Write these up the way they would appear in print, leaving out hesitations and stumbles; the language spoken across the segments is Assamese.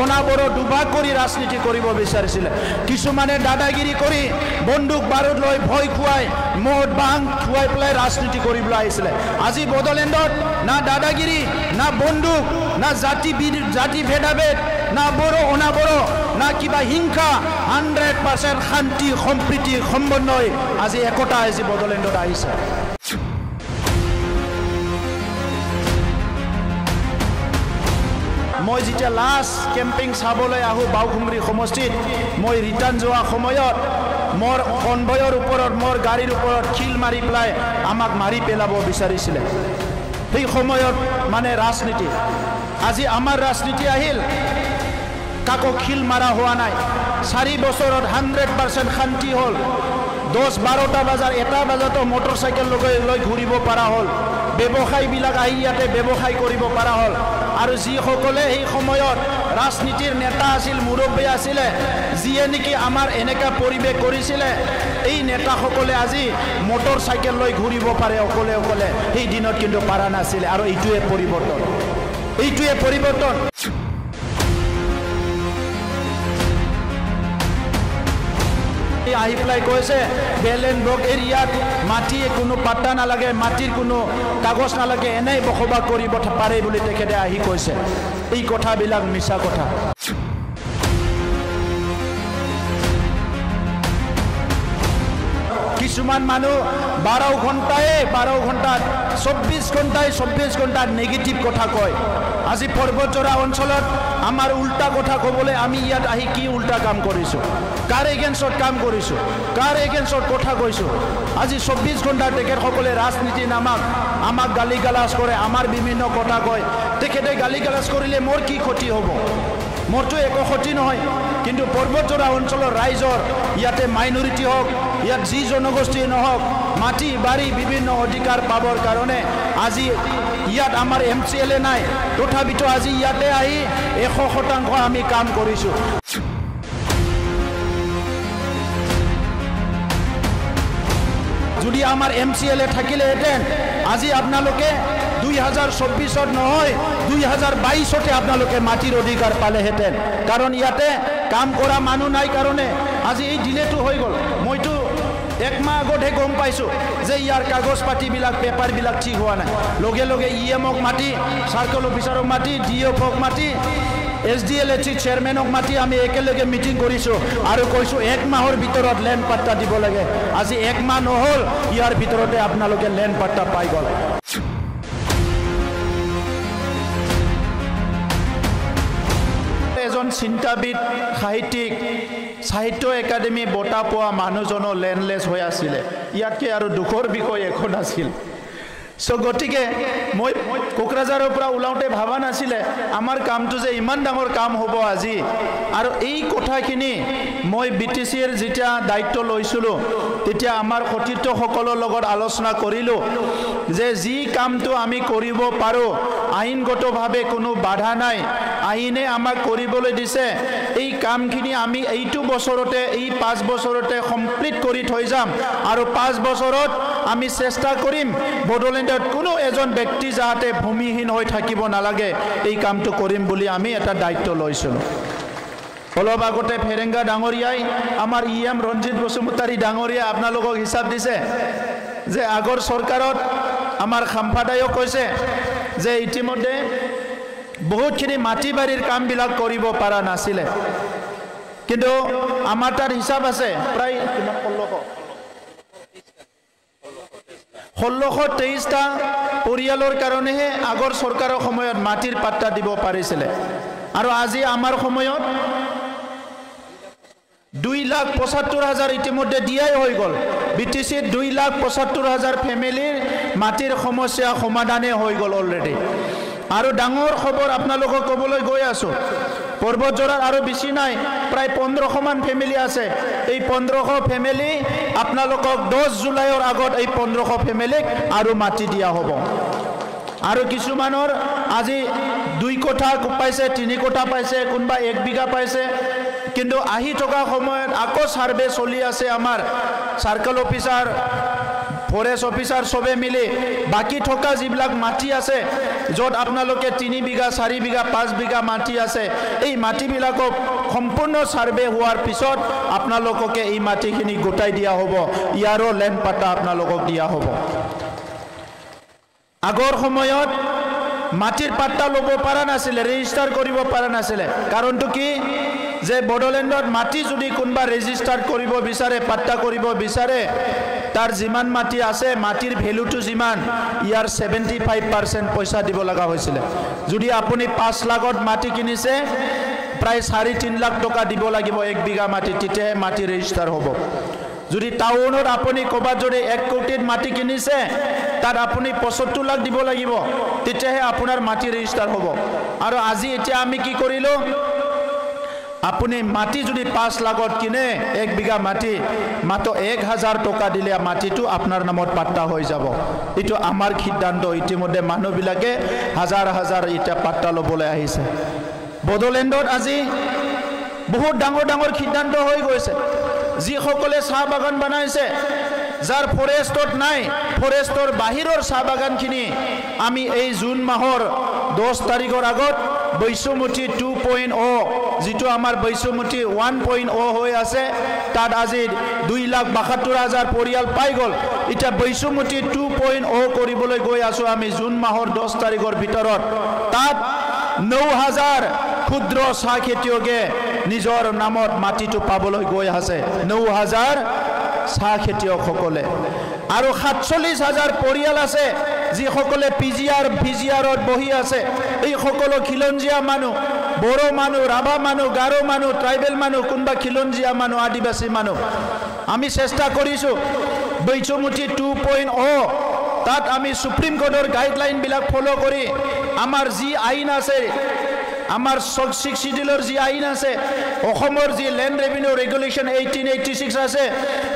অনাবৰ দুভাগ কৰি ৰাজনীতি কৰিব বিচাৰিছিলে কিছুমানে দাদাগিৰি কৰি বন্দুক বাৰুদ লৈ ভয় খুৱাই মদ ভাং খুৱাই পেলাই ৰাজনীতি কৰিবলৈ আহিছিলে আজি বড়োলেণ্ডত না দাদাগিৰি না বন্দুক না জাতি ভেদাভেদ না বড়ো অনাবড়ো না কিবা হিংসা 100% শান্তি সম্প্ৰীতি সমন্বয় আজি একতা আজি বড়োলেণ্ডত আহিছে মই যেতিয়া লাষ্ট কেম্পিং চাবলৈ আহো বাউখুমৰি সমষ্টিত মই ৰিটাৰ্ণ যোৱা সময়ত মোৰ কনভয়ৰ ওপৰত মোৰ গাড়ীৰ ওপৰত খিল মাৰি পেলাই আমাক মাৰি পেলাব বিচাৰিছিলে সেই সময়ত মানে ৰাজনীতি আজি আমাৰ ৰাজনীতি আহিল কাকো খিল মাৰা হোৱা নাই 4 বছৰত 100% শান্তি হ'ল 10-12টা বজাৰ 1টা বজাতো মটৰচাইকেল লৈ ঘূৰিব পৰা হ'ল ব্যৱসায়ীবিলাক আহি ইয়াতে ব্যৱসায় কৰিব পৰা হ'ল আৰু যিসকলে এই সময়ত ৰাজনীতিৰ নেতা আছিল মুৰব্বী আছিলে যিয়ে নেকি আমাৰ এনেকা পৰিৱেশ কৰিছিলে এই নেতাসকলে আজি মটৰচাইকেল লৈ ঘূৰিব পাৰে অকলে অকলে সেই দিনত কিন্তু পাৰা নাছিলে আৰু এইটোৱে পৰিৱৰ্তন আহি পেলাই কৈছে বেলেনব্ৰক এৰিয়াত মাটিয়ে কোনো পাত্তা নালাগে মাটিৰ কোনো কাগজ নালাগে এনেই বসবাস কৰিব পাৰে বুলি তেখেতে আহি কৈছে এই কথাবিলাক মিছা কথা কিছুমান মানুহ 12 ঘণ্টাত 24 ঘণ্টাত নেগেটিভ কথা কয় আজি পৰ্বতজৰা অঞ্চলত আমাৰ উল্টা কথা ক'বলৈ আমি ইয়াত আহি কি উল্টা কাম কৰিছো কাৰ এগেইনষ্টত কাম কৰিছো কাৰ এগেইনষ্টত কথা কৈছো আজি 24 ঘণ্টা তেখেতসকলে ৰাজনীতি নামক আমাক গালি গালাজ কৰে আমাৰ বিভিন্ন কথা কয় তেখেতে গালি গালাজ কৰিলে মোৰ কি ক্ষতি হ'ব মোৰতো একো ক্ষতি নহয় কিন্তু পৰ্বতজৰা অঞ্চলৰ ৰাইজৰ ইয়াতে মাইনৰিটি হওক ইয়াত যি জনগোষ্ঠী নহওক মাটি বাৰী বিভিন্ন অধিকাৰ পাবৰ কাৰণে আজি ইয়াত আমাৰ MCLA নাই তথাপিতো আজি ইয়াতে আহি 100% আমি কাম কৰিছো যদি আমাৰ MCLA থাকিলেহেঁতেন আজি আপোনালোকে 2024ত নহয় 2022তে আপোনালোকে মাটিৰ অধিকাৰ পালেহেঁতেন কাৰণ ইয়াতে কাম কৰা মানুহ নাই কাৰণে আজি এই ডিলেটো হৈ গ'ল মইতো এক মাহ আগতহে গম পাইছোঁ যে ইয়াৰ কাগজ পাতিবিলাক পেপাৰবিলাক ঠিক হোৱা নাই লগে লগে EMক মাতি চাৰ্কল অফিচাৰক মাতি DFক মাতি SDLHC চেয়াৰমেনক মাতি আমি একেলগে মিটিং কৰিছোঁ আৰু কৈছোঁ এক মাহৰ ভিতৰত লেণ্ড পাট্টা দিব লাগে আজি এক মাহ নহ'ল ইয়াৰ ভিতৰতে আপোনালোকে লেণ্ড পাট্টা পাই গ'ল এজন চিন্তাবিদ সাহিত্যিক সাহিত্য একাডেমি বঁটা পোৱা মানুহজনো লেণ্ডলেছ হৈ আছিলে ইয়াতকৈ আৰু দুখৰ বিষয় একো নাছিল গতিকে মই কোকৰাঝাৰৰ পৰা ওলাওঁতে ভাবা নাছিলে আমাৰ কামটো যে ইমান ডাঙৰ কাম হ'ব আজি আৰু এই কথাখিনি মই BTCৰ যেতিয়া দায়িত্ব লৈছিলোঁ তেতিয়া আমাৰ সতীৰ্থসকলৰ লগত আলোচনা কৰিলোঁ যে যি কামটো আমি কৰিব পাৰোঁ আইনগতভাৱে কোনো বাধা নাই আইনে আমাক কৰিবলৈ দিছে এই কামখিনি আমি এইটো বছৰতে এই 5 বছৰতে কমপ্লিট কৰি থৈ যাম আৰু 5 বছৰত আমি চেষ্টা কৰিম বড়োলেণ্ডত কোনো এজন ব্যক্তি যাতে ভূমিহীন হৈ থাকিব নালাগে এই কামটো কৰিম বুলি আমি এটা দায়িত্ব লৈছিলোঁ অলপ আগতে ফেৰেংগা ডাঙৰীয়াই আমাৰ EM ৰঞ্জিত বসুমতাৰী ডাঙৰীয়া আপোনালোকক হিচাপ দিছে যে আগৰ চৰকাৰত আমাৰ সম্পাদকক কৈছে যে ইতিমধ্যে বহুতখিনি মাটি বাৰীৰ কামবিলাক কৰিব পৰা নাছিলে কিন্তু আমাৰ তাৰ হিচাপ আছে প্ৰায় 1623টা পৰিয়ালৰ কাৰণেহে আগৰ চৰকাৰৰ সময়ত মাটিৰ পাট্টা দিব পাৰিছিলে আৰু আজি আমাৰ সময়ত 2,75,000 ইতিমধ্যে দিয়াই হৈ গ'ল BTCত 2,75,000 ফেমিলিৰ মাটিৰ সমস্যা সমাধানে হৈ গ'ল অলৰেডি আৰু ডাঙৰ খবৰ আপোনালোকক ক'বলৈ গৈ আছোঁ পৰ্বতজৰাৰ আৰু বেছি নাই প্ৰায় 1500 মান ফেমিলি আছে এই 1500 ফেমিলি আপোনালোকক 10 জুলাইৰ আগত এই 1500 ফেমিলিক আৰু মাটি দিয়া হ'ব আৰু কিছুমানৰ আজি 2 কোঠা পাইছে 3 কোঠা পাইছে কোনবা 1 বিঘা পাইছে কিন্তু আহি থকা সময়ত আকৌ সাৰ্ভে চলি আছে আমাৰ সাৰ্কল অফিচাৰ ফৰেষ্ট অফিচাৰ সবে মিলি বাকি থকা যিবিলাক মাটি আছে য'ত আপোনালোকে 3 বিঘা 4 বিঘা 5 বিঘা মাটি আছে এই মাটিবিলাকক সম্পূৰ্ণ সাৰ্ভে হোৱাৰ পিছত আপোনালোককে এই মাটিখিনি গোটাই দিয়া হ'ব ইয়াৰো লেণ্ড পাটা আপোনালোকক দিয়া হ'ব আগৰ সময়ত মাটিৰ পাট্টা ল'ব পৰা নাছিলে ৰেজিষ্টাৰ কৰিব পৰা নাছিলে কাৰণটো কি যে বড়োলেণ্ডত মাটি যদি কোনবা ৰেজিষ্টাৰ কৰিব বিচাৰে পাট্টা কৰিব বিচাৰে তাৰ যিমান মাটি আছে মাটিৰ ভ্যালুটো যিমান ইয়াৰ 75% পইচা দিব লগা হৈছিলে যদি আপুনি 5 লাখত মাটি কিনিছে প্ৰায় 3.5 লাখ টকা দিব লাগিব 1 বিঘা মাটি তেতিয়াহে মাটি ৰেজিষ্টাৰ হ'ব যদি টাউনত আপুনি কবাত যদি 1 কোটিত মাটি কিনিছে তাত আপুনি 75 লাখ দিব লাগিব তেতিয়াহে আপোনাৰ মাটি ৰেজিষ্টাৰ হ'ব আৰু আজি এতিয়া আমি কি কৰিলো আপুনি মাটি যদি 5 লাখত কিনে 1 বিঘা মাটি মাত্ৰ 1000 টকা দিলে মাটিটো আপোনাৰ নামত পাট্টা হৈ যাব এটো আমাৰ সিদ্ধান্ত ইতিমধ্যে মানুহবিলাকে হাজাৰ হাজাৰ এটা পাট্টা লবলৈ আহিছে বড়োলেণ্ডত আজি বহুত ডাঙৰ ডাঙৰ সিদ্ধান্ত হৈ গৈছে যি সকলে চাহ বাগান বনাইছে যাৰ ফৰেষ্টত নাই ফৰেষ্টৰ বাহিৰৰ চাহ বাগানখিনি আমি এই জুন মাহৰ 10 তাৰিখৰ আগত বৈশ্যমুঠি 2.0 যেটো আমাৰ বৈশ্যমুঠি 1.0 হৈ আছে তাত আজি 2,72,000 পৰিয়াল পাই গল এটা বৈশ্যমুঠি 2.0 কৰিবলৈ গৈ আছো আমি জুন মাহৰ 10 তাৰিখৰ ভিতৰত তাত 9,000 ক্ষুদ্ৰ চাহ খেতিয়কে নিজৰ নামত মাটিটো পাবলৈ গৈ আছে 9,000 চাহ খেতিয়কসকলে আৰু 47,000 পৰিয়াল আছে যি সকলে পিজিআৰত বহি আছে এই সকলো খিলঞ্জিয়া মানুহ বড়ো মানুহ ৰাভা মানুহ গাৰো মানুহ ট্ৰাইবেল মানুহ কোনবা খিলঞ্জিয়া মানুহ আদিবাসী মানুহ আমি চেষ্টা কৰিছো বৈশ্যমুঠি 2.0 তাত আমি সুপ্ৰিম কোৰ্টৰ গাইডলাইন বিলাক ফলো কৰি আমাৰ যি আইন আছে আমাৰ 6 শিডিউলৰ যি আইন আছে অসমৰ যি ল্যান্ড ৰেভিনিউ ৰেগুলেশন 1886 আছে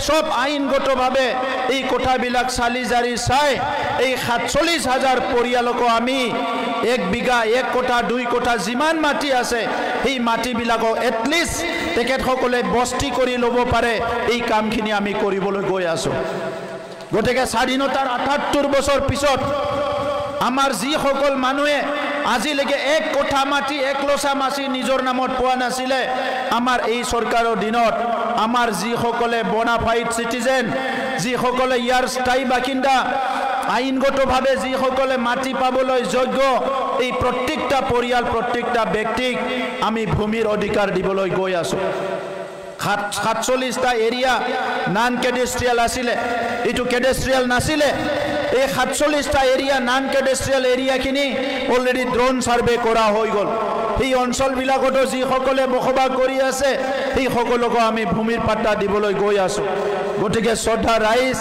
সব আইনগতভাৱে এই কথাবিলাক চালি জাৰি চাই এই 47,000 পৰিয়ালক আমি 1 বিঘা 1 কোঠা 2 কোঠা যিমান মাটি আছে এই মাটিবিলাক এটলিষ্ট তেখেতসকলে বস্তি কৰি ল'ব পাৰে এই কামখিনি আমি কৰিবলৈ গৈ আছো গতিকে স্বাধীনতাৰ 78 বছৰ পিছত আমাৰ যি সকল মানুহে আজিলৈকে 1 কোঠা মাটি 1 লোচা মাটি নিজৰ নামত পোৱা নাছিলে আমাৰ এই চৰকাৰৰ দিনত আমাৰ যি সকলে বনাফাইড সিটিজেন যি সকলে ইয়াৰ স্থায়ী বাসিন্দা আইনগতভাৱে যি সকলে মাটি পাবলৈ যোগ্য এই প্ৰত্যেকটা পৰিয়াল প্ৰত্যেকটা ব্যক্তিক আমি ভূমিৰ অধিকাৰ দিবলৈ গৈ আছো 47টা এৰিয়া নন কেডেষ্ট্ৰিয়াল আছিলে এটো কেডেষ্ট্ৰিয়াল নাছিলে এই 47টা এৰিয়া নন কেডেষ্ট্ৰিয়াল এৰিয়াখিনি অলৰেডি ড্ৰোন সাৰ্ভে কৰা হৈ গল এই অঞ্চলবিলাকত যি সকলে বসবাস কৰি আছে এই সকলক আমি ভূমিৰ পাট্টা দিবলৈ গৈ আছো গতিকে শ্ৰদ্ধা ৰাইজ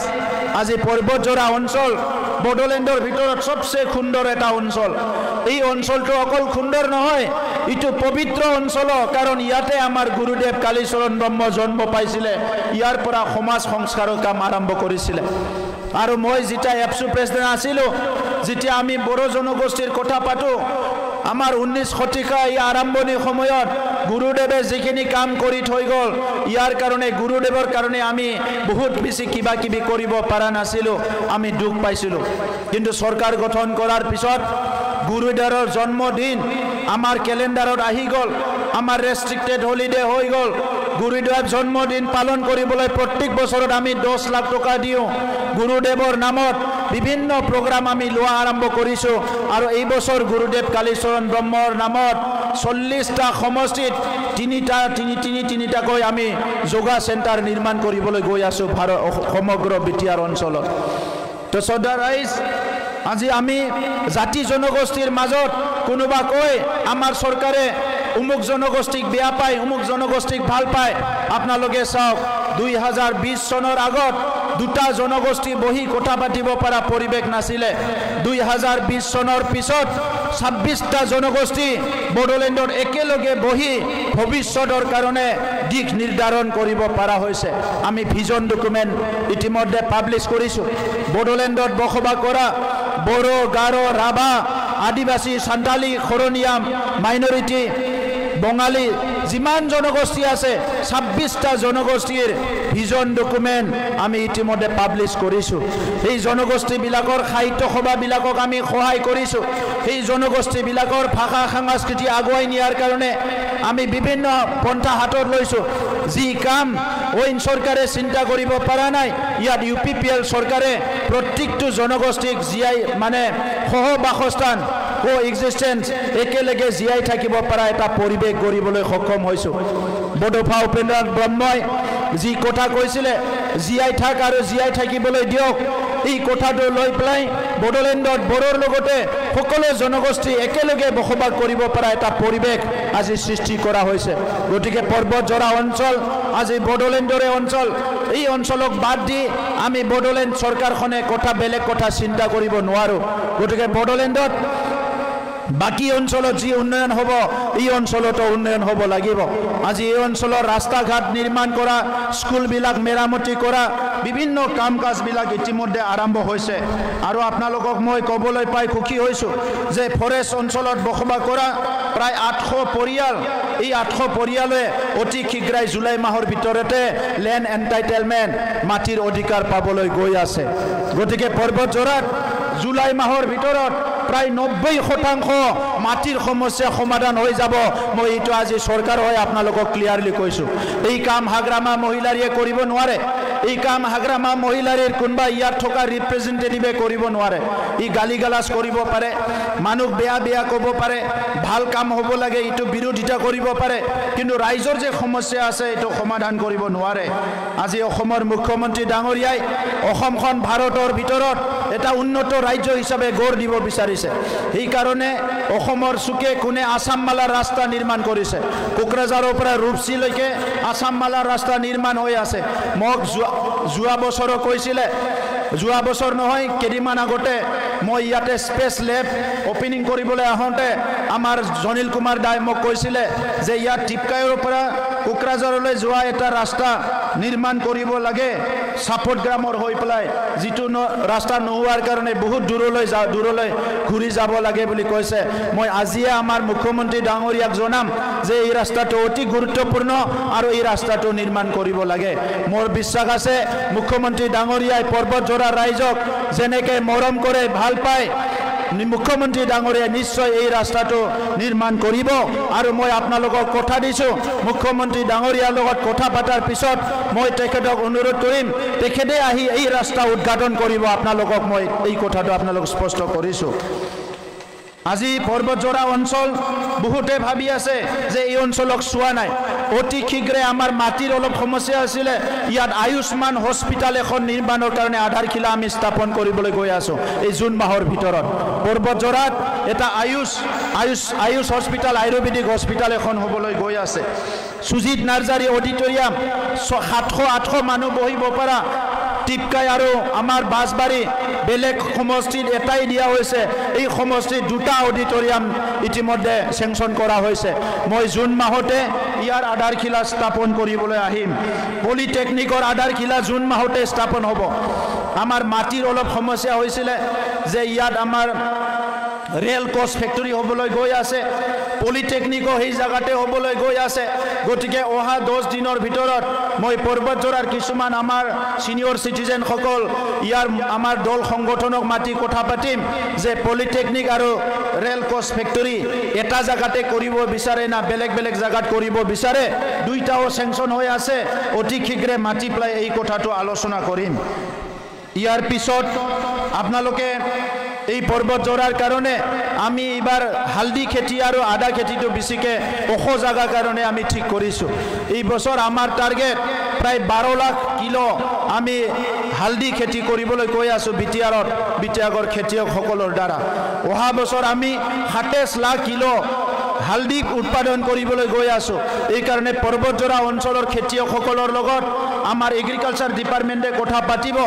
আজি পৰ্বতজোৰা অঞ্চল বড়োলেণ্ডৰ ভিতৰত সবচেয়ে সুন্দৰ এটা অঞ্চল এই অঞ্চলটো অকল সুন্দৰ নহয় ইটো পবিত্ৰ অঞ্চল কাৰণ ইয়াতে আমাৰ গুৰুদেৱ কালীচৰণ ব্ৰহ্ম জন্ম পাইছিলে ইয়াৰ পৰা সমাজ সংস্কাৰৰ কাম আৰম্ভ কৰিছিলে আৰু মই যেতিয়া এপসু প্ৰেসিডেন্ট আছিলো যেতিয়া আমি বড়ো জনগোষ্ঠীৰ কথা পাতো আমাৰ 19 শতিকা এই আৰম্ভণি সময়ত গুৰুদেৱে যিখিনি কাম কৰি থৈ গল ইয়াৰ কাৰণে গুৰুদেৱৰ কাৰণে আমি বহুত বেছি কিবা কিবি কৰিব পৰা নাছিলো আমি দুখ পাইছিলো কিন্তু চৰকাৰ গঠন কৰাৰ পিছত গুৰুদেৱৰ জন্মদিন আমাৰ ক্যালেন্ডাৰত আহি গল আমাৰ ৰেস্ট্ৰিক্টেড হলিডে হৈ গল গুৰুদেৱ জন্মদিন পালন কৰিবলৈ প্ৰত্যেক বছৰত আমি 10 লাখ টকা দিও গুৰুদেৱৰ নামত বিভিন্ন প্ৰগ্ৰাম আমি লোৱা আৰম্ভ কৰিছো আৰু এই বছৰ গুৰুদেৱ কালীচৰণ ব্ৰহ্মৰ নামত 40টা সমষ্টিত তিনিটা কৈ আমি যোগা সেন্টাৰ নিৰ্মাণ কৰিবলৈ গৈ আছো সমগ্ৰ বিটিআৰ অঞ্চলত তো শ্ৰদ্ধা ৰাইজ আজি আমি জাতি জনগোষ্ঠীৰ মাজত কোনোবা কয় আমাৰ চৰকাৰে উমুক জনগোষ্ঠীক বেয়া পায় উমুক জনগোষ্ঠীক ভাল পায় আপোনালোকে চাওক 2020 চনৰ আগত দুটা জনগোষ্ঠী বহি কথা পাতিব পৰা পৰিবেশ নাছিলে 2020 চনৰ পিছত 26টা জনগোষ্ঠী বড়োলেণ্ডত একেলগে বহি ভৱিষ্যতৰ কাৰণে দিশ নিৰ্ধাৰণ কৰিব পৰা হৈছে আমি ভিজন ডকুমেন্ট ইতিমধ্যে পাব্লিছ কৰিছো বড়োলেণ্ডত বসবাস কৰা বড়ো গাৰো ৰাভা আদিবাসী সান্তালী খৰণীয়া মাইনৰিটি বঙালী যিমান জনগোষ্ঠী আছে 26টা জনগোষ্ঠীৰ ভিজন ডকুমেণ্ট আমি ইতিমধ্যে পাব্লিছ কৰিছোঁ। এই জনগোষ্ঠীবিলাকৰ সাহিত্য সভাবিলাকক আমি সহায় কৰিছোঁ। এই জনগোষ্ঠীবিলাকৰ ভাষা সংস্কৃতি আগুৱাই নিয়াৰ কাৰণে আমি বিভিন্ন পন্থা হাতত লৈছোঁ। যি কাম অইন চৰকাৰে চিন্তা কৰিব পৰা নাই, ইয়াত UPPL চৰকাৰে প্ৰত্যেকটো জনগোষ্ঠীক জীয়াই মানে সহ বাসস্থান কোএক্সিষ্টেন্স একেলগে জীয়াই থাকিব পৰা এটা পৰিৱেশ কৰিবলৈ সক্ষম হৈছোঁ। বডোফা উপেন্দ্ৰনাথ ব্ৰহ্মই যি কথা কৈছিলে, জীয়াই থাক আৰু জীয়াই থাকিবলৈ দিয়ক, এই কথাটো লৈ পেলাই বড়োলেণ্ডত বড়োৰ লগতে সকলো জনগোষ্ঠী একেলগে বসবাস কৰিব পৰা এটা পৰিৱেশ আজি সৃষ্টি কৰা হৈছে। গতিকে পৰ্বতজৰা অঞ্চল আজি বড়োলেণ্ডৰে অঞ্চল, এই অঞ্চলক বাদ দি আমি বড়োলেণ্ড চৰকাৰখনে কথা বেলেগ কথা চিন্তা কৰিব নোৱাৰোঁ। গতিকে বড়োলেণ্ডত বাকী অঞ্চলত যি উন্নয়ন হ'ব, এই অঞ্চলতো উন্নয়ন হ'ব লাগিব। আজি এই অঞ্চলৰ ৰাস্তা ঘাট নিৰ্মাণ কৰা, স্কুলবিলাক মেৰামতি কৰা, বিভিন্ন কাম কাজবিলাক ইতিমধ্যে আৰম্ভ হৈছে। আৰু আপোনালোকক মই ক'বলৈ পাই সুখী হৈছোঁ যে ফৰেষ্ট অঞ্চলত বসবাস কৰা প্ৰায় 800 পৰিয়াল, এই 800 পৰিয়ালে অতি শীঘ্ৰে জুলাই মাহৰ ভিতৰতে লেণ্ড এণ্টাইটেলমেণ্ট মাটিৰ অধিকাৰ পাবলৈ গৈ আছে। গতিকে পৰ্বতজৰাত জুলাই মাহৰ ভিতৰত প্ৰায় 90% মাটিৰ সমস্যা সমাধান হৈ যাব। মই এইটো আজি চৰকাৰ হৈ আপোনালোকক ক্লিয়াৰলি কৈছোঁ। এই কাম হাগ্ৰামা মহিলাৰীয়ে কৰিব নোৱাৰে। এই কাম হাগ্ৰামা মহিলাৰীৰ কোনোবা ইয়াত থকা ৰিপ্ৰেজেণ্টেটিভে কৰিব নোৱাৰে। ই গালি গালাজ কৰিব পাৰে, মানুহ বেয়া বেয়া ক'ব পাৰে, ভাল কাম হ'ব লাগে এইটো বিৰোধিতা কৰিব পাৰে, কিন্তু ৰাইজৰ যে সমস্যা আছে এইটো সমাধান কৰিব নোৱাৰে। আজি অসমৰ মুখ্যমন্ত্ৰী ডাঙৰীয়াই অসমখন ভাৰতৰ ভিতৰত এটা উন্নত ৰাজ্য হিচাপে গঢ় দিব বিচাৰিছে। সেইকাৰণে অসমৰ চুকে কোণে আসাম মালাৰ ৰাস্তা নিৰ্মাণ কৰিছে। কোকৰাঝাৰৰ পৰা ৰূপসীলৈকে আসাম মালাৰ ৰাস্তা নিৰ্মাণ হৈ আছে। মোক যোৱা বছৰো কৈছিলে, যোৱা বছৰ নহয় কেইদিনমান আগতে মই ইয়াতে স্পেচ লেব অপেনিং কৰিবলৈ আহোঁতে আমাৰ জনিল কুমাৰ দাই মোক কৈছিলে যে ইয়াত টিপকাইৰ পৰা কোকৰাঝাৰলৈ যোৱা এটা ৰাস্তা নিৰ্মাণ কৰিব লাগে সাপোৰ্ট গ্ৰামৰ হৈ পেলাই, যিটো ৰাস্তা নোহোৱাৰ কাৰণে বহুত দূৰলৈ ঘূৰি যাব লাগে বুলি কৈছে। মই আজিয়ে আমাৰ মুখ্যমন্ত্ৰী ডাঙৰীয়াক জনাম যে এই ৰাস্তাটো অতি গুৰুত্বপূৰ্ণ আৰু এই ৰাস্তাটো নিৰ্মাণ কৰিব লাগে। মোৰ বিশ্বাস আছে মুখ্যমন্ত্ৰী ডাঙৰীয়াই পৰ্বতজৰা ৰাইজক যেনেকৈ মৰম কৰে, ভাল পায়, মুখ্যমন্ত্ৰী ডাঙৰীয়াই নিশ্চয় এই ৰাস্তাটো নিৰ্মাণ কৰিব। আৰু মই আপোনালোকক কথা দিছোঁ, মুখ্যমন্ত্ৰী ডাঙৰীয়াৰ লগত কথা পতাৰ পিছত মই তেখেতক অনুৰোধ কৰিম, তেখেতে আহি এই ৰাস্তা উদ্ঘাটন কৰিব। আপোনালোকক মই এই কথাটো আপোনালোক স্পষ্ট কৰিছোঁ। আজি পৰ্বতজৰা অঞ্চল বহুতে ভাবি আছে যে এই অঞ্চলক চোৱা নাই। অতি শীঘ্ৰে আমাৰ মাটিৰ অলপ সমস্যা আছিলে, ইয়াত আয়ুষ্মান হস্পিটাল এখন নিৰ্মাণৰ কাৰণে আধাৰশিলা আমি স্থাপন কৰিবলৈ গৈ আছোঁ এই জুন মাহৰ ভিতৰত। পৰ্বতজৰাত এটা আয়ুষ হস্পিটাল, আয়ুৰ্বেদিক হস্পিটাল এখন হ'বলৈ গৈ আছে। সুজিত নাৰ্জাৰী অডিটৰিয়াম 700-800 মানুহ বহিব পৰা। টিপকাই আৰু আমাৰ বাছবাৰী বেলেগ সমষ্টিত এটাই দিয়া হৈছে, এই সমষ্টিত 2টা অডিটৰিয়াম ইতিমধ্যে চেংচন কৰা হৈছে। মই জুন মাহতে ইয়াৰ আধাৰশিলা স্থাপন কৰিবলৈ আহিম। পলিটেকনিকৰ আধাৰশিলা জুন মাহতে স্থাপন হ'ব। আমাৰ মাটিৰ অলপ সমস্যা হৈছিলে যে ইয়াত আমাৰ ৰেল কোচ ফেক্টৰী হ'বলৈ গৈ আছে, পলিটেকনিকো সেই জায়গাতে হ'বলৈ গৈ আছে। গতিকে অহা 10 দিনৰ ভিতৰত মই পৰ্বতজৰাৰ কিছুমান আমাৰ সিনিয়ৰ সিটিজেনসকল ইয়াৰ আমাৰ দল সংগঠনক মাতি কথা পাতিম যে পলিটেকনিক আৰু ৰেল কোচ ফেক্টৰী এটা জায়গাতে কৰিব বিচাৰে না বেলেগ বেলেগ জায়গাত কৰিব বিচাৰে। 2টাও চেংচন হৈ আছে, অতি শীঘ্ৰে মাতি পেলাই এই কথাটো আলোচনা কৰিম। ইয়াৰ পিছত আপোনালোকে এই পৰ্বতজৰাৰ কাৰণে আমি এইবাৰ হালদি খেতি আৰু আদা খেতিটো বেছিকৈ ওখ জাগাৰ কাৰণে আমি ঠিক কৰিছোঁ। এই বছৰ আমাৰ টাৰ্গেট প্ৰায় 12 লাখ কিলো আমি হালদি খেতি কৰিবলৈ গৈ আছোঁ বিটিয়াগৰ খেতিয়কসকলৰ দ্বাৰা। অহা বছৰ আমি 27 লাখ কিলো হালদি উৎপাদন কৰিবলৈ গৈ আছোঁ। এই কাৰণে পৰ্বতজৰা অঞ্চলৰ খেতিয়কসকলৰ লগত আমাৰ এগ্ৰিকালচাৰ ডিপাৰ্টমেণ্টে কথা পাতিব।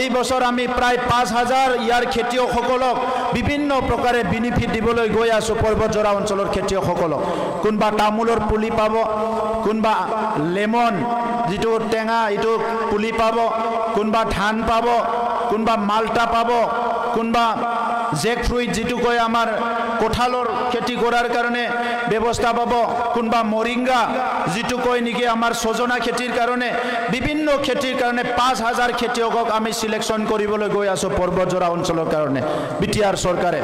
এই বছৰ আমি প্ৰায় 5000 ইয়াৰ খেতিয়কসকলক বিভিন্ন প্ৰকাৰে বেনিফিট দিবলৈ গৈ আছোঁ। পৰ্বতজৰা অঞ্চলৰ খেতিয়কসকলক কোনোবা তামোলৰ পুলি পাব, কোনোবা লেমন যিটো টেঙা এইটো পুলি পাব, কোনোবা ধান পাব, কোনোবা মাল্টা পাব, কোনোবা জেক ফ্ৰুইট যিটো কয় আমাৰ কঁঠালৰ খেতি কৰাৰ কাৰণে ব্যৱস্থা পাব কোনোবা মৰিংগা যিটো কয় নেকি আমাৰ সজনা খেতিৰ কাৰণে বিভিন্ন খেতিৰ কাৰণে 5000 খেতিয়কক আমি সিলেকশন কৰিবলৈ গৈ আছো পৰ্বতজৰা অঞ্চলৰ কাৰণে বিটিআৰ চৰকাৰে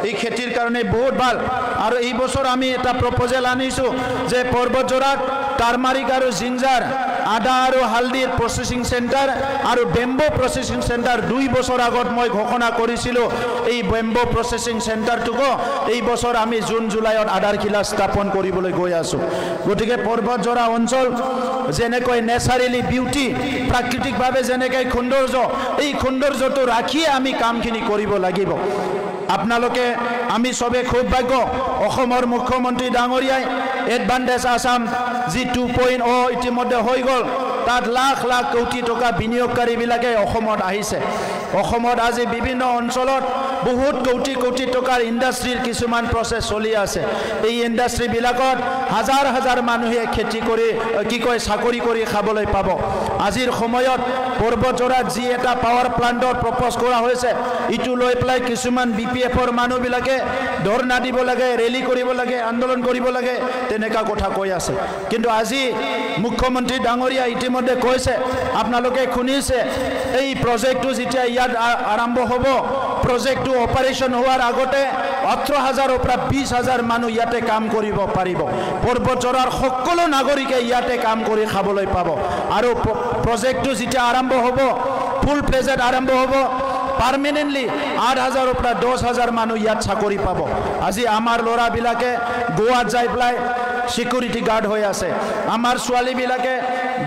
এই খেতিৰ কাৰণে বহুত ভাল আৰু এই বছৰ আমি এটা প্ৰপ'জেল আনিছো যে পৰ্বতজৰাত টাৰ্মাৰিক আৰু জিঞ্জাৰ আদা আৰু হালদিৰ প্ৰসেসিং সেন্টাৰ আৰু বেম্বো প্ৰসেসিং সেন্টাৰ 2 বছৰ আগত মই ঘোষণা কৰিছিলো এই বেম্বো প্ৰসেসিং সেন্টাৰটোকো এই বছৰ আমি জুন জুলাইত আধাৰশিলা স্থাপন কৰিবলৈ গৈ আছো গতিকে পৰ্বতজৰা অঞ্চল যেনেকৈ নেচাৰেলি বিউটি প্ৰাকৃতিকভাৱে যেনেকৈ সৌন্দৰ্য এই সৌন্দৰ্যটো ৰাখি আমি কামখিনি কৰিব লাগিব আপোনালোকে আমি সবে খুব ভাগ্য অসমৰ মুখ্যমন্ত্ৰী ডাঙৰীয়াই এডভান্টেজ আসাম জি 2.0 ইতিমধ্যে হৈ গ'ল তাত লাখ লাখ কোটি টকা বিনিয়োগকাৰীবিলাকে অসমত আহিছে অসমত আজি বিভিন্ন অঞ্চলত বহুত কোটি কোটি টকাৰ ইণ্ডাষ্ট্ৰিৰ কিছুমান প্ৰচেছ চলি আছে এই ইণ্ডাষ্ট্ৰিবিলাকত হাজাৰ হাজাৰ মানুহে খেতি কৰি কি কয় চাকৰি কৰি খাবলৈ পাব আজিৰ সময়ত পৰ্বতজৰাত যি এটা পাৱাৰ প্লান্টৰ প্ৰপ'জ কৰা হৈছে ইটো লৈ পেলাই কিছুমান বিপিএফৰ মানুহবিলাকে ধৰ্ণা দিব লাগে ৰেলী কৰিব লাগে আন্দোলন কৰিব লাগে তেনেকা কথা কৈ আছে কিন্তু আজি মুখ্যমন্ত্ৰী ডাঙৰীয়া ইতিমধ্যে কৈছে আপোনালোকে শুনিছে এই প্ৰজেক্টটো যেতিয়া ইয়াত আৰম্ভ হ'ব প্ৰজেক্টটো অপাৰেশ্যন হোৱাৰ আগতে 18000 পৰা 20000 মানুহ ইয়াতে কাম কৰিব পাৰিব পৰ্বতজৰাৰ সকলো নাগৰিকে ইয়াতে কাম কৰি খাবলৈ পাব আৰু প্ৰজেক্টটো যেতিয়া আৰম্ভ হ'ব ফুল প্লেজেড আৰম্ভ হ'ব পাৰ্মানেন্টলি 8000 পৰা 10000 মানুহ ইয়াত চাকৰি পাব আজি আমাৰ ল'ৰাবিলাকে গোৱাত যাই পেলাই সিকিউৰিটি গাৰ্ড হৈ আছে আমাৰ ছোৱালীবিলাকে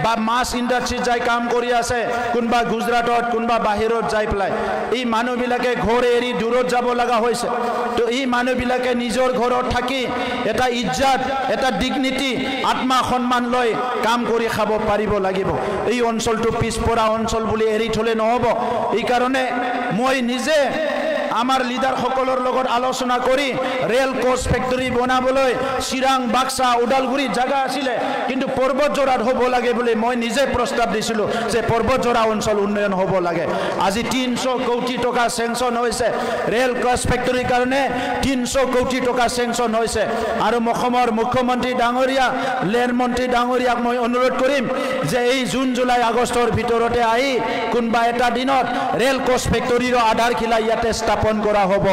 বা মাছ ইণ্ডাষ্ট্ৰিত যাই কাম কৰি আছে কোনবা গুজৰাটত কোনবা বাহিৰত যাই পেলাই এই মানুহবিলাকে ঘৰ এৰি দূৰত যাব লগা হৈছে তো এই মানুহবিলাকে নিজৰ ঘৰত থাকি এটা ইজ্জত এটা ডিগনিটি আত্মা সন্মান লৈ কাম কৰি খাব পাৰিব লাগিব এই অঞ্চলটো পিছপৰা অঞ্চল বুলি এৰি থলে নহব এই কাৰণে মই নিজে আমাৰ লিডাৰ সকলৰ লগত আলোচনা কৰি ৰেল কোচ ফেক্টৰী বনাবলৈ চিৰাং বাক্সা উদালগুৰি জায়গা আছিল কিন্তু পৰ্বতজৰাত হ'ব লাগে বুলি মই নিজে প্ৰস্তাৱ দিছিলো যে পৰ্বতজৰা অঞ্চল উন্নয়ন হ'ব লাগে আজি 300 কোটি টকা সেংচন হৈছে ৰেল কোচ ফেক্টৰীৰ কাৰণে 300 কোটি টকা সেংচন হৈছে আৰু অসমৰ মুখ্যমন্ত্ৰী ডাঙৰীয়া লেন মন্ত্ৰী ডাঙৰীয়াক মই অনুৰোধ কৰিম যে এই জুন জুলাই আগষ্টৰ ভিতৰতে আহি কোনবা এটা দিনত ৰেল কোচ ফেক্টৰীৰ আধাৰশিলা ইয়াতে স্থাপন কৰা হ'ব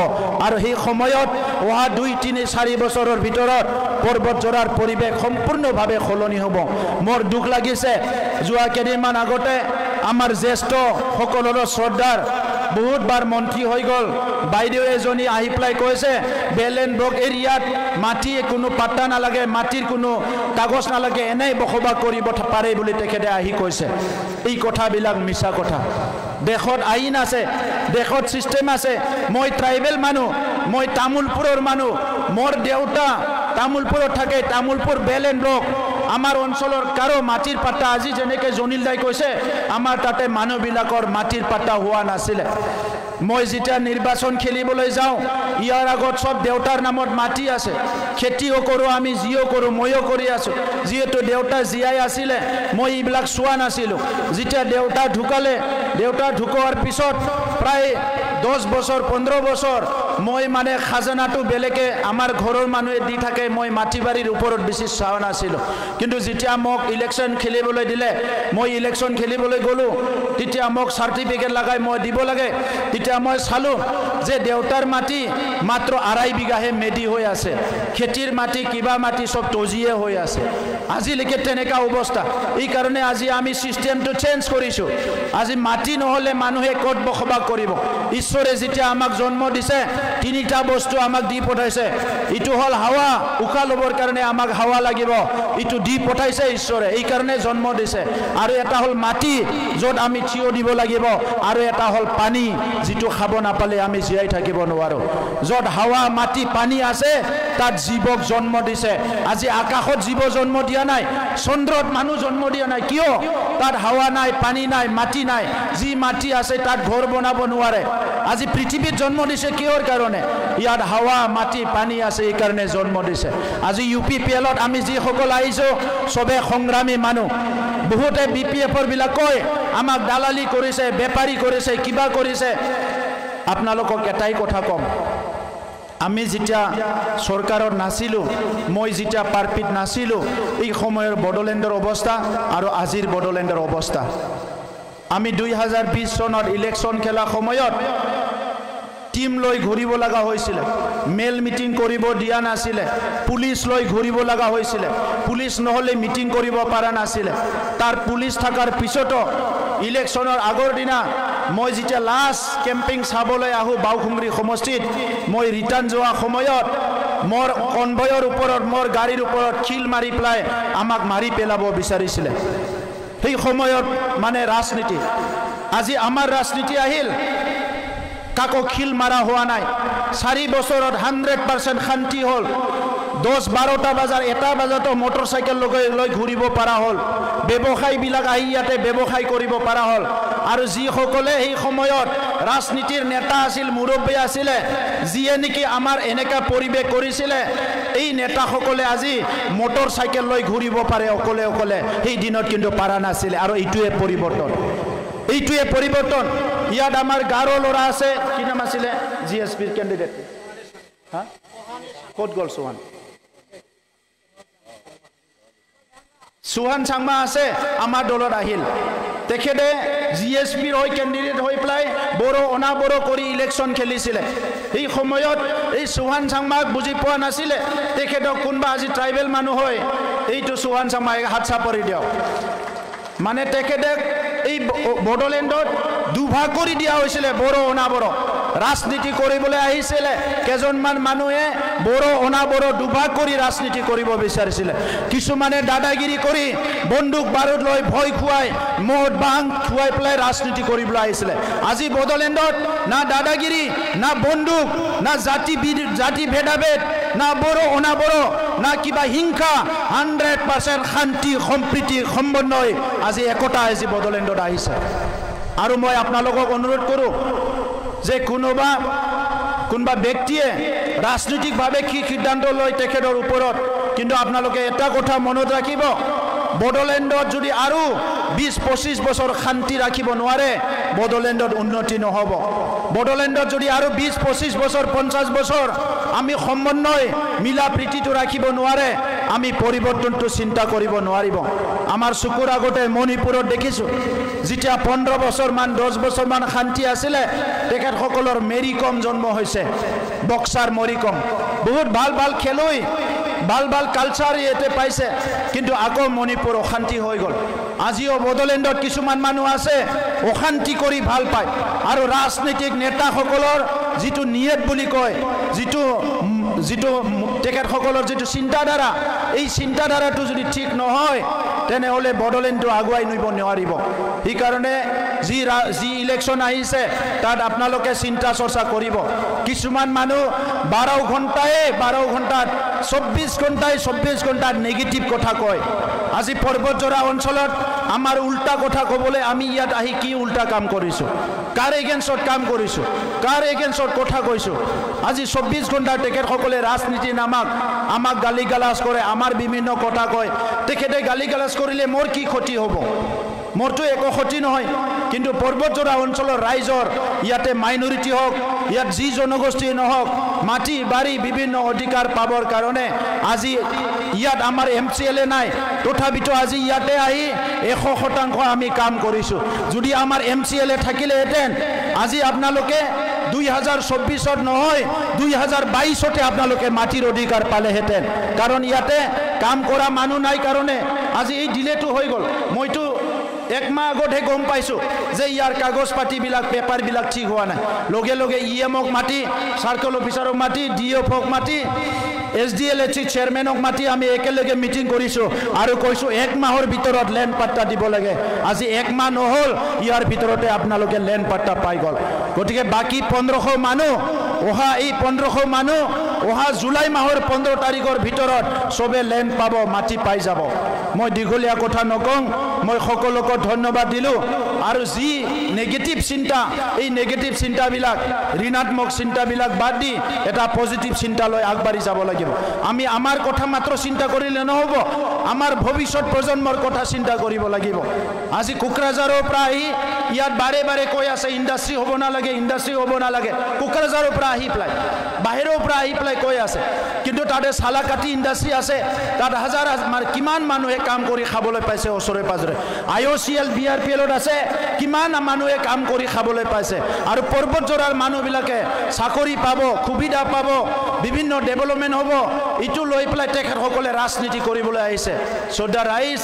আৰু এই সময়ত ওহা 2-3-4 বছৰৰ ভিতৰত পৰ্বতজৰাৰ পৰিৱেশ সম্পূৰ্ণভাৱে খলনি হ'ব মোৰ দুখ লাগিছে যোৱা কেইদিনমান আগতে আমাৰ জ্যেষ্ঠ সকলৰ শ্ৰদ্ধাৰ বহুত বাৰ মন্ত্ৰী হৈ গ'ল বাইদেউ এজনী আহি পেলাই কৈছে বেলেন ব্লক এৰিয়াত মাটি কোনো পাত্তা নালাগে মাটিৰ কোনো কাগজ নালাগে এনেই বসবাস কৰিব পাৰে বুলি তেখেতে আহি কৈছে এই কথাবিলাক মিছা কথা দেশত আইন আছে দেশত সিস্টেম আছে মই ট্ৰাইবেল মানুহ মই তামুলপুৰৰ মানুহ মোৰ দেউতা তামুলপুৰত থাকে তামুলপুৰ বেলেন ব্লক আমাৰ অঞ্চলৰ কাৰো মাটিৰ পাত্তা আজি যেনেকৈ জনিল দাই কৈছে আমাৰ তাতে মানুহবিলাকৰ মাটিৰ পাত্তা হোৱা নাছিলে মই যেতিয়া নিৰ্বাচন খেলিবলৈ যাওঁ ইয়াৰ আগত সব দেউতাৰ নামত মাটি আছে খেতিও কৰোঁ আমি জিও কৰোঁ ময়ো কৰি আছোঁ যিহেতু দেউতা জীয়াই আছিলে মই এইবিলাক চোৱা নাছিলোঁ যেতিয়া দেউতা ঢুকালে দেউতা ঢুকোৱাৰ পিছত প্ৰায় 10 বছৰ 15 বছৰ মই মানে খাজানাটো বেলেগে আমাৰ ঘৰৰ মানুহে দি থাকে মই মাটি বাৰীৰ ওপৰত বেছি চাৱা নাছিলোঁ কিন্তু যেতিয়া মোক ইলেকশ্যন খেলিবলৈ দিলে মই ইলেকশ্যন খেলিবলৈ গ'লোঁ তেতিয়া মোক চাৰ্টিফিকেট লগাই মই দিব লাগে তেতিয়া মই চালোঁ যে দেউতাৰ মাটি মাত্ৰ 2.5 বিঘাহে মেডি হৈ আছে খেতিৰ মাটি কিবা মাটি সব তজিয়ে হৈ আছে আজিলৈকে তেনেকা অৱস্থা এই কাৰণে আজি আমি সিস্টেমটো চেঞ্জ কৰিছোঁ আজি মাটি নহলে মানুহে ক'ত বসবাস কৰিব ঈশ্বৰে যেতিয়া আমাক জন্ম দিছে তিনিটা বস্তু আমাক দি পঠাইছে ইটো হল হাৱা উশাহ ল'বৰ কাৰণে আমাক হাৱা লাগিব ইটো দি পঠাইছে ঈশ্বৰে এই কাৰণে জন্ম দিছে আৰু এটা হল মাটি য'ত আমি থিয় দিব লাগিব আৰু এটা হল পানী যিটো খাব নাপালে আমি জীয়াই থাকিব নোৱাৰো য'ত হাৱা মাটি পানী আছে তাত জীৱক জন্ম দিছে আজি আকাশত জীৱ জন্ম দিয়া নাই চন্দ্ৰত মানুহ জন্ম দিয়া নাই কিয় তাত হাৱা নাই পানী নাই মাটি নাই যি মাটি আছে তাত ঘৰ বনাব নোৱাৰে আজি পৃথিৱীত জন্ম দিছে কিহৰ কাৰণে ইয়াত হাৱা মাটি পানী আছে এই কাৰণে জন্ম দিছে আজি ইউপিপিএলত আমি যি সকল আহিছো সবে সংগ্ৰামী মানুহ বহুতে বিপিএফৰ বিলাক কয় আমাক দালালি কৰিছে বেপাৰী কৰিছে কিবা কৰিছে আপোনালোকক এটাই কথা কম আমি যেতিয়া চৰকাৰত নাছিলোঁ, মই যেতিয়া পাৰপিত নাছিলোঁ, এই সময়ৰ বড়োলেণ্ডৰ অৱস্থা আৰু আজিৰ বড়োলেণ্ডৰ অৱস্থা। আমি 2020 চনত ইলেকশ্যন খেলা সময়ত টিম লৈ ঘূৰিব লগা হৈছিলে, মেল মিটিং কৰিব দিয়া নাছিলে, পুলিচ লৈ ঘূৰিব লগা হৈছিলে, পুলিচ নহ'লে মিটিং কৰিব পৰা নাছিলে। তাৰ পুলিচ থকাৰ পিছতো ইলেকশ্যনৰ আগৰ দিনা মই যেতিয়া লাষ্ট কেম্পিং চাবলৈ আহোঁ বাউখুংৰি সমষ্টিত, মই ৰিটাৰ্ণ যোৱা সময়ত মোৰ কনভয়ৰ ওপৰত, মোৰ গাড়ীৰ ওপৰত খিল মাৰি পেলাই আমাক মাৰি পেলাব বিচাৰিছিলে। সেই সময়ত মানে ৰাজনীতি। আজি আমাৰ ৰাজনীতি আহিল, কাকো খিল মাৰা হোৱা নাই। 4 বছৰত 100% শান্তি হ'ল। 10-12টা বজাৰ 1টা বজাতো মটৰ চাইকেল লৈ ঘূৰিব পৰা হ'ল। ব্যৱসায়ীবিলাক আহি ইয়াতে ব্যৱসায় কৰিব পৰা হ'ল। আৰু যিসকলে সেই সময়ত ৰাজনীতিৰ নেতা আছিল, মুৰব্বী আছিলে, যিয়ে নেকি আমাৰ এনেকুৱা পৰিৱেশ কৰিছিলে, এই নেতাসকলে আজি মটৰ চাইকেল লৈ ঘূৰিব পাৰে অকলে অকলে। সেই দিনত কিন্তু পৰা নাছিলে। আৰু এইটোৱে পৰিৱৰ্তন, এইটোৱে পৰিৱৰ্তন। ইয়াত আমাৰ গাৰো ল'ৰা আছে, কি নাম আছিলে GSPৰ কেণ্ডিডেট? হা, ক'ত গ'ল চৌহান? চৌহান চাংমা আছে, আমাৰ দলত আহিল। তেখেতে GSPৰ হৈ কেণ্ডিডেট হৈ পেলাই বড়ো অনাবড়ো কৰি ইলেকশ্যন খেলিছিলে। এই সময়ত এই চৌহান চাংমাক বুজি পোৱা নাছিলে। তেখেতক কোনোবা আজি ট্ৰাইবেল মানুহ হয়, এইটো চৌহান চাংমাক হাত চাপৰি দিয়ক। মানে তেখেতে এই বড়োলেণ্ডত দুভাগ কৰি দিয়া হৈছিলে, বড়ো অনাবড়ো। ৰাজনীতি কৰিবলৈ আহিছিলে কেইজনমান মানুহে, বড়ো অনাবড়ো দুভাগ কৰি ৰাজনীতি কৰিব বিচাৰিছিলে। কিছুমানে দাদাগিৰি কৰি বন্দুক বাৰুদ লৈ ভয় খুৱাই, মদ ভাং খুৱাই পেলাই ৰাজনীতি কৰিবলৈ আহিছিলে। আজি বড়োলেণ্ডত না দাদাগিৰি, না বন্দুক, না জাতি ভেদাভেদ, না বড়ো অনাবড়ো, না কিবা হিংসা। 100% শান্তি সম্প্ৰীতি সমন্বয় আজি একতা আজি বড়োলেণ্ডত আহিছে। আৰু মই আপোনালোকক অনুৰোধ কৰোঁ যে কোনোবা ব্যক্তিয়ে ৰাজনৈতিকভাৱে কি সিদ্ধান্ত লয় তেখেতৰ ওপৰত, কিন্তু আপোনালোকে এটা কথা মনত ৰাখিব, বড়োলেণ্ডত যদি আৰু 20-25 বছৰ শান্তি ৰাখিব নোৱাৰে, বড়োলেণ্ডত উন্নতি নহ'ব। বড়োলেণ্ডত যদি আৰু 20-25 বছৰ 50 বছৰ আমি সমন্বয় মিলা প্ৰীতিটো ৰাখিব নোৱাৰে, আমি পৰিৱৰ্তনটো চিন্তা কৰিব নোৱাৰিব। আমাৰ চকুৰ আগতে মণিপুৰত দেখিছোঁ, যেতিয়া 15 বছৰমান 10 বছৰমান শান্তি আছিলে, তেখেতসকলৰ মেৰী কম জন্ম হৈছে, বক্সাৰ মেৰী কম। বহুত ভাল ভাল খেলুৱৈ, ভাল ভাল কালচাৰ ইয়াতে পাইছে, কিন্তু আকৌ মণিপুৰ অশান্তি হৈ গ'ল। আজিও বড়োলেণ্ডত কিছুমান মানুহ আছে অশান্তি কৰি ভাল পায়। আৰু ৰাজনৈতিক নেতাসকলৰ যিটো নিয়ত বুলি কয়, যিটো তেখেতসকলৰ যিটো চিন্তাধাৰা, এই চিন্তাধাৰাটো যদি ঠিক নহয়, তেনেহ'লে বড়োলেণ্ডটো আগুৱাই নিব নোৱাৰিব। সেইকাৰণে যি ইলেকশ্যন আহিছে তাত আপোনালোকে চিন্তা চৰ্চা কৰিব। কিছুমান মানুহ 12 ঘণ্টাত 24 ঘণ্টাত নেগেটিভ কথা কয়। আজি পৰ্বতজোৰা অঞ্চলত আমাৰ উল্টা কথা ক'বলৈ আমি ইয়াত আহি কি উল্টা কাম কৰিছোঁ, কাৰ এগেইনষ্টত কাম কৰিছোঁ, কাৰ এগেইনষ্টত কথা কৈছোঁ। আজি 24 ঘণ্টা তেখেতসকলে ৰাজনীতি নামাক আমাক গালি গালাজ কৰে, আমাৰ বিভিন্ন কথা কয়। তেখেতে গালি গালাজ কৰিলে মোৰ কি ক্ষতি হ'ব? মোৰতো একো ক্ষতি নহয়। কিন্তু পৰ্বতজোৰা অঞ্চলৰ ৰাইজৰ ইয়াতে মাইনৰিটি হওক, ইয়াত যি জনগোষ্ঠী নহওক, মাটি বাৰী বিভিন্ন অধিকাৰ পাবৰ কাৰণে আজি ইয়াত আমাৰ MCLA নাই, তথাপিতো আজি ইয়াতে আহি 100% আমি কাম কৰিছোঁ। যদি আমাৰ MCLA থাকিলেহেঁতেন আজি আপোনালোকে 2024ত নহয় 2022তে আপোনালোকে মাটিৰ অধিকাৰ পালেহেঁতেন। কাৰণ ইয়াতে কাম কৰা মানুহ নাই কাৰণে আজি এই ডিলেটো হৈ গ'ল। মইতো 1 মাহ আগতহে গম পাইছোঁ যে ইয়াৰ কাগজ পাতিবিলাক পেপাৰবিলাক ঠিক হোৱা নাই। লগে লগে EMক মাতি, চাৰ্কল অফিচাৰক মাতি, DFক মাতি, SDLHC চেয়াৰমেনক মাতি আমি একেলগে মিটিং কৰিছোঁ আৰু কৈছোঁ 1 মাহৰ ভিতৰত লেণ্ড পাট্টা দিব লাগে। আজি 1 মাহ নহ'ল, ইয়াৰ ভিতৰতে আপোনালোকে লেণ্ড পাট্টা পাই গ'ল। গতিকে বাকী 1500 মানুহ, এই 1500 মানুহ জুলাই মাহৰ 15 তাৰিখৰ ভিতৰত চবে লেণ্ড পাব, মাটি পাই যাব। মই দীঘলীয়া কথা নকওঁ, মই সকলোকে ধন্যবাদ দিলোঁ। আৰু যি নেগেটিভ চিন্তা, এই নেগেটিভ চিন্তাবিলাক, ঋণাত্মক চিন্তাবিলাক বাদ দি এটা পজিটিভ চিন্তা লৈ আগবাঢ়ি যাব লাগিব। আমি আমাৰ কথা মাত্ৰ চিন্তা কৰিলে নহ'ব, আমাৰ ভৱিষ্যত প্ৰজন্মৰ কথা চিন্তা কৰিব লাগিব। আজি কোকৰাঝাৰৰ পৰা আহি ইয়াত বাৰে বাৰে কৈ আছে ইণ্ডাষ্ট্ৰী হ'ব নালাগে, ইণ্ডাষ্ট্ৰী হ'ব নালাগে। কোকৰাঝাৰৰ পৰা আহি পেলাই বাহিৰৰ পৰা আহি পেলাই কৈ আছে কিন্তু তাতে চালাকাটি ইণ্ডাষ্ট্ৰি আছে তাত হাজাৰ কিমান মানুহে কাম কৰি খাবলৈ পাইছে ওচৰে পাজৰে IOCL BRPLত আছে কিমান মানুহে কাম কৰি খাবলৈ পাইছে আৰু পৰ্বতজৰাৰ মানুহবিলাকে চাকৰি পাব সুবিধা পাব বিভিন্ন ডেভেলপমেণ্ট হ'ব ইটো লৈ পেলাই তেখেতসকলে ৰাজনীতি কৰিবলৈ আহিছে সো দ্য ৰাইজ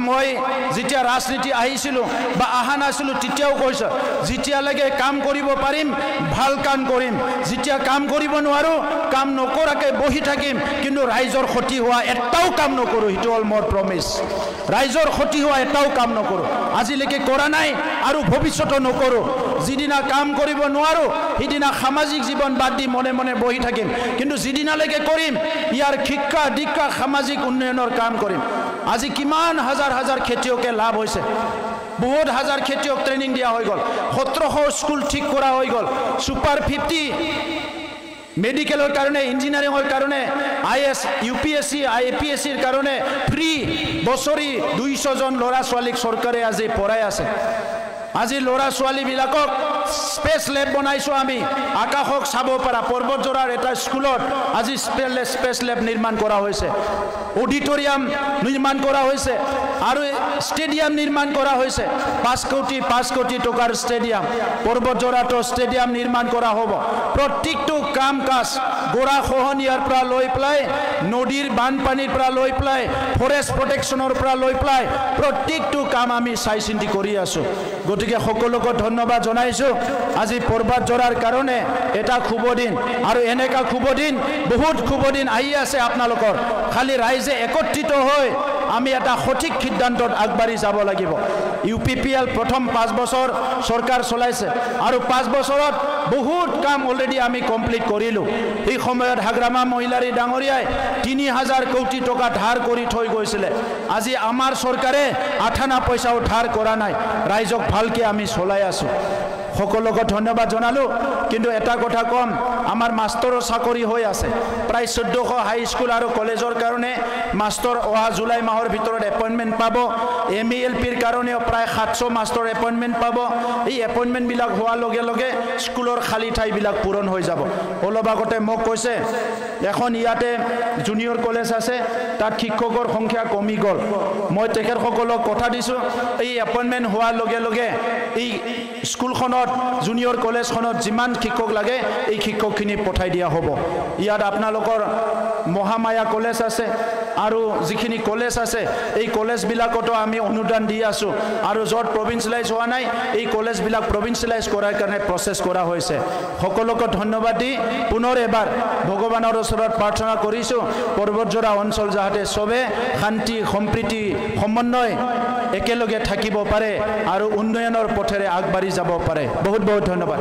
মই যেতিয়া ৰাজনীতি আহিছিলোঁ বা আহা নাছিলোঁ তেতিয়াও কৈছোঁ যেতিয়ালৈকে কাম কৰিব পাৰিম ভাল কাম কৰিম যেতিয়া কাম কৰিব নোৱাৰোঁ কাম নকৰাকৈ বহি থাকিম কিন্তু ৰাইজৰ ক্ষতি হোৱা এটাও কাম নকৰোঁ সেইটো হ'ল মোৰ প্ৰমিছ ৰাইজৰ ক্ষতি হোৱা এটাও কাম নকৰোঁ আজিলৈকে কৰা নাই আৰু ভৱিষ্যতো নকৰোঁ যিদিনা কাম কৰিব নোৱাৰোঁ সেইদিনা সামাজিক জীৱন বাদ দি মনে মনে বহি থাকিম কিন্তু যিদিনালৈকে কৰিম ইয়াৰ শিক্ষা দীক্ষা সামাজিক উন্নয়নৰ কাম কৰিম আজি কিমান হাজাৰ হাজাৰ খেতিয়কে লাভ হৈছে বহুত হাজাৰ খেতিয়ক ট্ৰেইনিং দিয়া হৈ গ'ল 1700 স্কুল ঠিক কৰা হৈ গ'ল সুপাৰ 50 মেডিকেলৰ কাৰণে ইঞ্জিনিয়াৰিঙৰ কাৰণে IS UPSC IPSCৰ কাৰণে ফ্ৰী বছৰি 200 জন ল'ৰা ছোৱালীক চৰকাৰে আজি পঢ়াই আছে আজি ল'ৰা ছোৱালীবিলাকক স্পেচ লেব বনাইছোঁ আমি আকাশক চাব পৰা পৰ্বতজৰাৰ এটা স্কুলত আজি স্পেচ লেব নিৰ্মাণ কৰা হৈছে অডিটৰিয়াম নিৰ্মাণ কৰা হৈছে আৰু ষ্টেডিয়াম নিৰ্মাণ কৰা হৈছে 5 কোটি টকাৰ ষ্টেডিয়াম পৰ্বতজৰাটো ষ্টেডিয়াম নিৰ্মাণ কৰা হ'ব প্ৰত্যেকটো কাম কাজ গোৰা খহনীয়াৰ পৰা লৈ পেলাই নদীৰ বানপানীৰ পৰা লৈ পেলাই ফৰেষ্ট প্ৰটেকশ্যনৰ পৰা লৈ পেলাই প্ৰত্যেকটো কাম আমি চাই চিন্তি কৰি আছোঁ গতিকে সকলোকে ধন্যবাদ জনাইছোঁ আজি পৰ্বতজৰাৰ কাৰণে এটা শুভ দিন আৰু এনেকা শুভ দিন বহুত শুভ দিন আহি আছে আপোনালোকৰ খালি ৰাইজে একত্ৰিত হৈ আমি এটা সঠিক সিদ্ধান্তত আগবাঢ়ি যাব লাগিব UPPL প্ৰথম 5 বছৰ চৰকাৰ চলাইছে আৰু 5 বছৰত বহুত কাম অলৰেডি আমি কমপ্লিট কৰিলোঁ এই সময়ত হাগ্ৰামা মহিলাৰী ডাঙৰীয়াই 3000 কোটি টকা ধাৰ কৰি থৈ গৈছিলে আজি আমাৰ চৰকাৰে আঠানা পইচাও ধাৰ কৰা নাই ৰাইজক ভালকে আমি চলাই আছোঁ সকলোকে ধন্যবাদ জনালোঁ কিন্তু এটা কথা কম আমাৰ মাষ্টৰৰ চাকৰি হৈ আছে প্ৰায় 1400 হাই স্কুল আৰু কলেজৰ কাৰণে মাষ্টৰ অহা জুলাই মাহৰ ভিতৰত এপইণ্টমেণ্ট পাব MELPৰ কাৰণেও প্ৰায় 700 মাষ্টৰ এপইণ্টমেণ্ট পাব এই এপইণ্টমেণ্টবিলাক হোৱাৰ লগে লগে স্কুলৰ খালী ঠাইবিলাক পূৰণ হৈ যাব অলপ আগতে মোক কৈছে এখন ইয়াতে জুনিয়ৰ কলেজ আছে তাত শিক্ষকৰ সংখ্যা কমি গ'ল মই তেখেতসকলক কথা দিছোঁ এই এপইণ্টমেণ্ট হোৱাৰ লগে লগে এই স্কুলখনত জুনিয়ৰ কলেজখনত যিমান শিক্ষক লাগে এই শিক্ষকখিনি পঠাই দিয়া হ'ব ইয়াত আপোনালোকৰ মহামায়া কলেজ আছে আৰু যিখিনি কলেজ আছে এই কলেজবিলাকতো আমি অনুদান দি আছোঁ আৰু য'ত প্ৰভিন্সিয়েলাইজ হোৱা নাই এই কলেজবিলাক প্ৰভিন্সিয়েলাইজ কৰাৰ কাৰণে প্ৰচেছ কৰা হৈছে সকলোকে ধন্যবাদ দি পুনৰ এবাৰ ভগৱানৰ ওচৰত প্ৰাৰ্থনা কৰিছোঁ পৰ্বতজৰা অঞ্চল যাতে চবে শান্তি সম্প্ৰীতি সমন্বয় একেলগে থাকিব পাৰে আৰু উন্নয়নৰ পথেৰে আগবাঢ়ি যাব পাৰে বহুত বহুত ধন্যবাদ